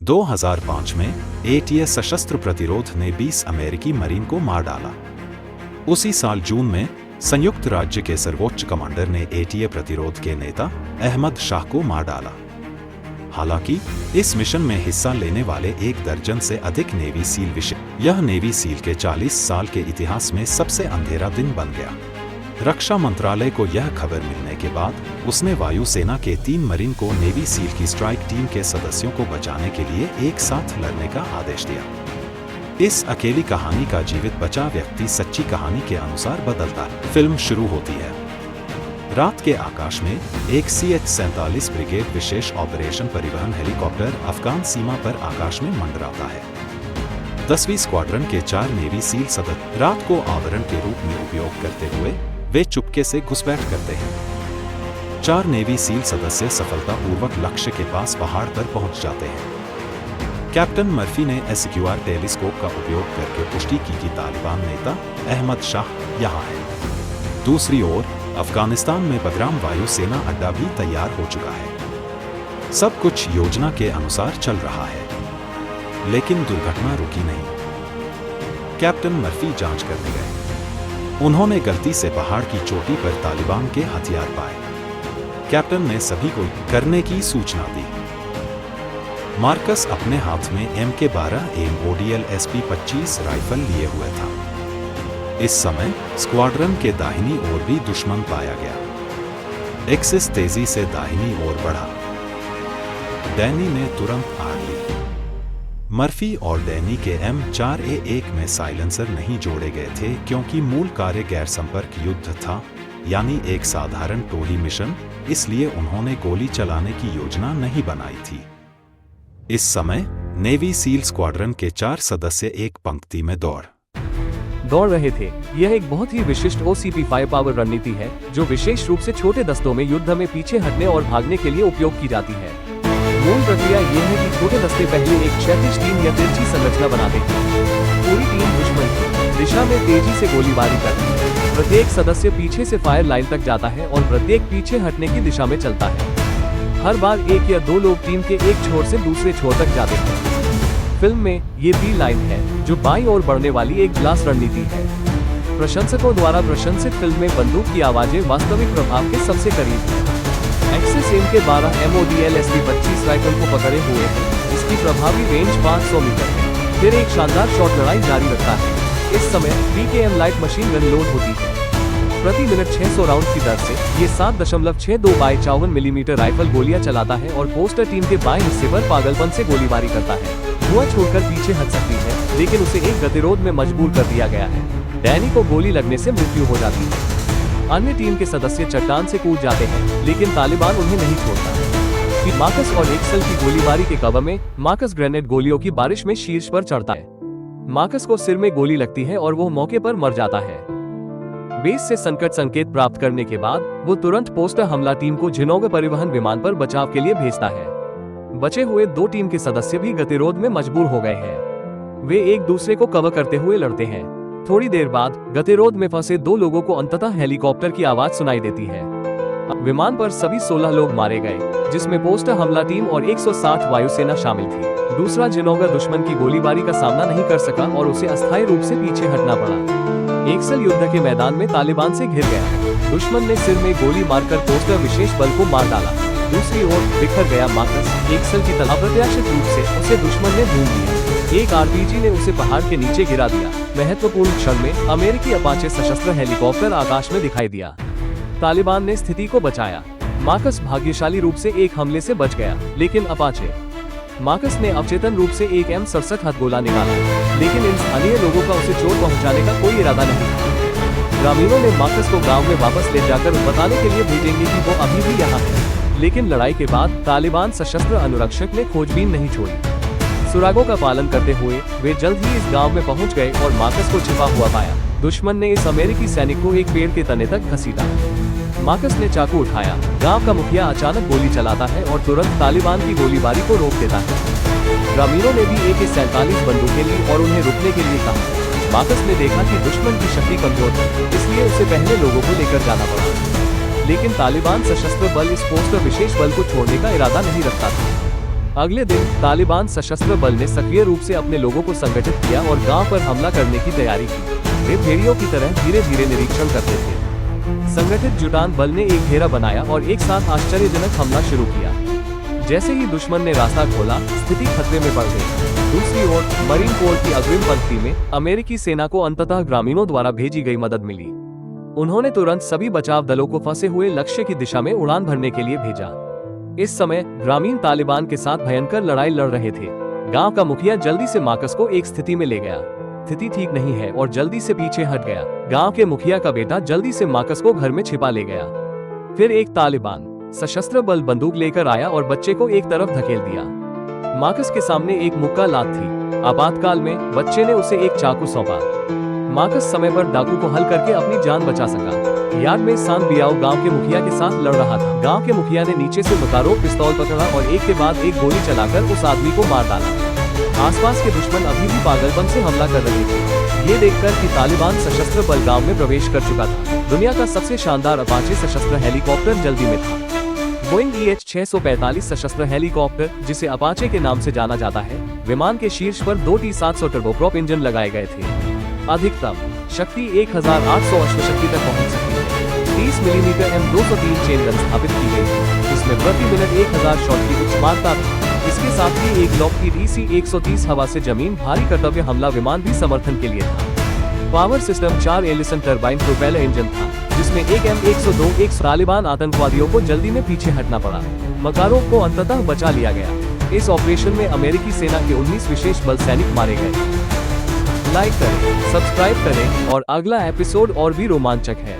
2005 में एटीएस सशस्त्र प्रतिरोध ने 20 अमेरिकी मरीन को मार डाला। उसी साल जून में संयुक्त राज्य के सर्वोच्च कमांडर ने एटीए प्रतिरोध के नेता अहमद शाह को मार डाला। हालांकि इस मिशन में हिस्सा लेने वाले 1 दर्जन से अधिक नेवी सील विशेष यह नेवी सील के 40 साल के इतिहास में सबसे अंधेरा दिन बन गया। रक्षा मंत्रालय को यह खबर मिलने के बाद उसने वायुसेना के 3 मरीन को नेवी सील की स्ट्राइक टीम के सदस्यों को बचाने के लिए एक साथ लड़ने का आदेश दिया। इस अकेली कहानी का जीवित बचा व्यक्ति सच्ची कहानी के अनुसार बदलता है। फिल्म शुरू होती है। रात के आकाश में एक CH-47 ब्रिगेड विशेष ऑपरेशन परिवहन हेलीकॉप्टर अफगान सीमा पर आकाश में मंडराता है। 10वीं स्क्वाड्रन के 4 नेवी सील सदस्य रात को आवरण के रूप में उपयोग करते हुए वे चुपके से घुसपैठ करते हैं। 4 नेवी सील सदस्य सफलतापूर्वक लक्ष्य के पास पहाड़ पर पहुंच जाते हैं। कैप्टन मर्फी ने SQR टेलीस्कोप का उपयोग करके पुष्टि की कि तालिबान नेता अहमद शाह यहां है। दूसरी ओर अफगानिस्तान में बगराम वायुसेना अड्डा भी तैयार हो चुका है। सब कुछ योजना के अनुसार चल रहा है, लेकिन दुर्घटना रुकी नहीं। कैप्टन मर्फी जांच करने गए। उन्होंने गलती से पहाड़ की चोटी पर तालिबान के हथियार पाए। कैप्टन ने सभी को करने की सूचना दी। मार्कस अपने हाथ में MK-12 MODL SP-25 राइफल लिए हुए था। इस समय स्क्वाड्रन के दाहिनी ओर भी दुश्मन पाया गया। एक्सिस तेजी से दाहिनी ओर बढ़ा। डैनी ने तुरंत आग ली। मर्फी और डैनी के M4A1 में साइलेंसर नहीं जोड़े गए थे क्योंकि मूल कार्य गैर संपर्क युद्ध था, यानी एक साधारण टोली मिशन, इसलिए उन्होंने गोली चलाने की योजना नहीं बनाई थी। इस समय नेवी सील स्क्वाड्रन के 4 सदस्य एक पंक्ति में दौड़ रहे थे। यह एक बहुत ही विशिष्ट OCP फायर पावर रणनीति है जो विशेष रूप से छोटे दस्तों में युद्ध में पीछे हटने और भागने के लिए उपयोग की जाती है। मूल प्रक्रिया यह है कि छोटे दस्ते पहले एक क्षैतिज टीम या तिरछी संरचना बनाते हैं। पूरी टीम दुश्मन की दिशा में तेजी से गोलीबारी करती है। प्रत्येक सदस्य पीछे से फायर लाइन तक जाता है और प्रत्येक पीछे हटने की दिशा में चलता है। हर बार 1 या 2 लोग टीम के एक छोर से दूसरे छोर तक जाते हैं। फिल्म में ये B लाइन है जो बाईं ओर बढ़ने वाली एक ग्लास रणनीति है। प्रशंसकों द्वारा प्रशंसित फिल्म में बंदूक की आवाजें वास्तविक प्रभाव के सबसे करीब हैं। Axis MK-12 MODL SP-25 rifle को पकड़े हुए है। इसकी प्रभावी रेंज 500 मीटर है। फिर एक शानदार शॉट लड़ाई जारी रखता है। इस समय PKM light machine gun load होती है। प्रति मिनट 600 राउंड की दर से ये 7.62 बाई 54 मिलीमीटर राइफल गोलियां चलाता है और पोस्टर टीम के बाएं हिस्से पर पागलपन से गोलीबारी करता है। धुआं छोड़कर पीछे हट सकती है, लेकिन उसे एक गतिरोध में मजबूर कर दिया गया है। डैनी को गोली लगने से मृत्यु हो जाती है। अन्य टीम के सदस्य चट्टान से कूद जाते हैं, लेकिन तालिबान उन्हें नहीं छोड़ता। फिर मार्कस और एक्सेल की गोलीबारी के कवर में मार्कस ग्रेनेड गोलियों की बारिश में शीर्ष पर चढ़ता है। मार्कस को सिर में गोली लगती है और वो मौके पर मर जाता है। बेस से संकट संकेत प्राप्त करने के बाद वो तुरंत पोस्टर हमला टीम को झिनोग परिवहन विमान पर बचाव के लिए भेजता है। बचे हुए 2 टीम के सदस्य भी गतिरोध में मजबूर हो गए हैं। वे एक दूसरे को कवर करते हुए लड़ते हैं। थोड़ी देर बाद गतिरोध में फंसे 2 लोगों को अंततः हेलीकॉप्टर की आवाज सुनाई देती है। विमान पर सभी 16 लोग मारे गए, जिसमें पोस्टर हमला टीम और 160 वायुसेना शामिल थी। दूसरा झिनोगा दुश्मन की गोलीबारी का सामना नहीं कर सका और उसे अस्थायी रूप से पीछे हटना पड़ा। एक्सेल युद्ध के मैदान में तालिबान से घिर गया। दुश्मन ने सिर में गोली मारकर पोस्टर विशेष बल को मार डाला। दूसरी ओर बिखर गया मार्कस एक्सेल की तरह अप्रत्याशित रूप से उसे दुश्मन ने ढूंढ लिया। एक RPG ने उसे पहाड़ के नीचे गिरा दिया। महत्वपूर्ण क्षण में अमेरिकी अपाचे सशस्त्र हेलीकॉप्टर आकाश में दिखाई दिया। तालिबान ने स्थिति को बचाया। मार्कस भाग्यशाली रूप से एक हमले से बच गया, लेकिन अपाचे मार्कस ने अवचेतन रूप से एक M67 हथगोला निकाला, लेकिन इन स्थानीय लोगों का उसे चोट पहुंचाने का कोई इरादा नहीं था। ग्रामीणों ने मार्कस को गांव में वापस ले जाकर बताने के लिए भेजेंगे कि वो अभी भी यहाँ है, लेकिन लड़ाई के बाद तालिबान सशस्त्र अनुरक्षक ने खोजबीन नहीं छोड़ी। सुरागों का पालन करते हुए वे जल्द ही इस गांव में पहुंच गए और मार्कस को छिपा हुआ पाया। दुश्मन ने इस अमेरिकी सैनिक को एक पेड़ के तने तक घसीटा। मार्कस ने चाकू उठाया। गांव का मुखिया अचानक गोली चलाता है और तुरंत तालिबान की गोलीबारी को रोक देता है। ग्रामीणों ने भी AK-47 बंदूकें ली और उन्हें रुकने के लिए कहा। मार्कस ने देखा कि दुश्मन की शक्ति कमजोर थी, इसलिए उसे पहले लोगों को लेकर जाना पड़ा। लेकिन तालिबान सशस्त्र बल इस पोस्टर विशेष बल को छोड़ने का इरादा नहीं रखता था। अगले दिन तालिबान सशस्त्र बल ने सक्रिय रूप से अपने लोगों को संगठित किया और गांव पर हमला करने की तैयारी की। वे भेड़ियों की तरह धीरे धीरे निरीक्षण करते थे। संगठित जुटान बल ने एक घेरा बनाया और एक साथ आश्चर्यजनक हमला शुरू किया। जैसे ही दुश्मन ने रास्ता खोला, स्थिति खतरे में पड़ गई। दूसरी ओर मरीन कोर की अग्रिम पंक्ति में अमेरिकी सेना को अंततः ग्रामीणों द्वारा भेजी गई मदद मिली। उन्होंने तुरंत सभी बचाव दलों को फंसे हुए लक्ष्य की दिशा में उड़ान भरने के लिए भेजा। इस समय ग्रामीण तालिबान के साथ भयंकर लड़ाई लड़ रहे थे। गांव का मुखिया जल्दी से मार्कस को एक स्थिति में ले गया। स्थिति ठीक नहीं है और जल्दी से पीछे हट गया। गांव के मुखिया का बेटा जल्दी से मार्कस को घर में छिपा ले गया। फिर एक तालिबान सशस्त्र बल बंदूक लेकर आया और बच्चे को एक तरफ धकेल दिया। मार्कस के सामने एक मुक्का लात थी। आपातकाल में बच्चे ने उसे एक चाकू सौंपा। मार्कस समय पर डाकू को हल करके अपनी जान बचा सका। यार्ड में सान बियाओ गांव के मुखिया के साथ लड़ रहा था। गांव के मुखिया ने नीचे से मकारो पिस्तौल पकड़ा और एक के बाद एक गोली चलाकर उस आदमी को मार डाला। आसपास के दुश्मन अभी भी पागलपन से हमला कर रहे थे। ये देखकर कि तालिबान सशस्त्र बल गांव में प्रवेश कर चुका था, दुनिया का सबसे शानदार अपाचे सशस्त्र हेलीकॉप्टर जल्दी में था। बोइंग EH-645 सशस्त्र हेलीकॉप्टर, जिसे अपाचे के नाम से जाना जाता है, विमान के शीर्ष पर 2 T-700 टर्बोप्रॉप इंजन लगाए गए थे। अधिकतम शक्ति 1800 अश्वशक्ति तक पहुंच सकती है। 30 मिलीमीटर M203 चेन गन स्थापित की गई, जिसमें प्रति मिनट 1000 शॉट की उच्च मात्रा थी। इसके साथ ही एक लॉकहीड DC-130 हवा से जमीन भारी कर्तव्य हमला विमान भी समर्थन के लिए था। Power system 4 Allison turbine propeller engine था, जिसमें एक M102 एक तालिबान आतंकवादियों को जल्दी में पीछे हटना पड़ा। मकारोव को अंततः बचा लिया गया। इस ऑपरेशन में अमेरिकी सेना के 19 विशेष बल सैनिक मारे गए। लाइक करें, सब्सक्राइब करें और अगला एपिसोड और भी रोमांचक है।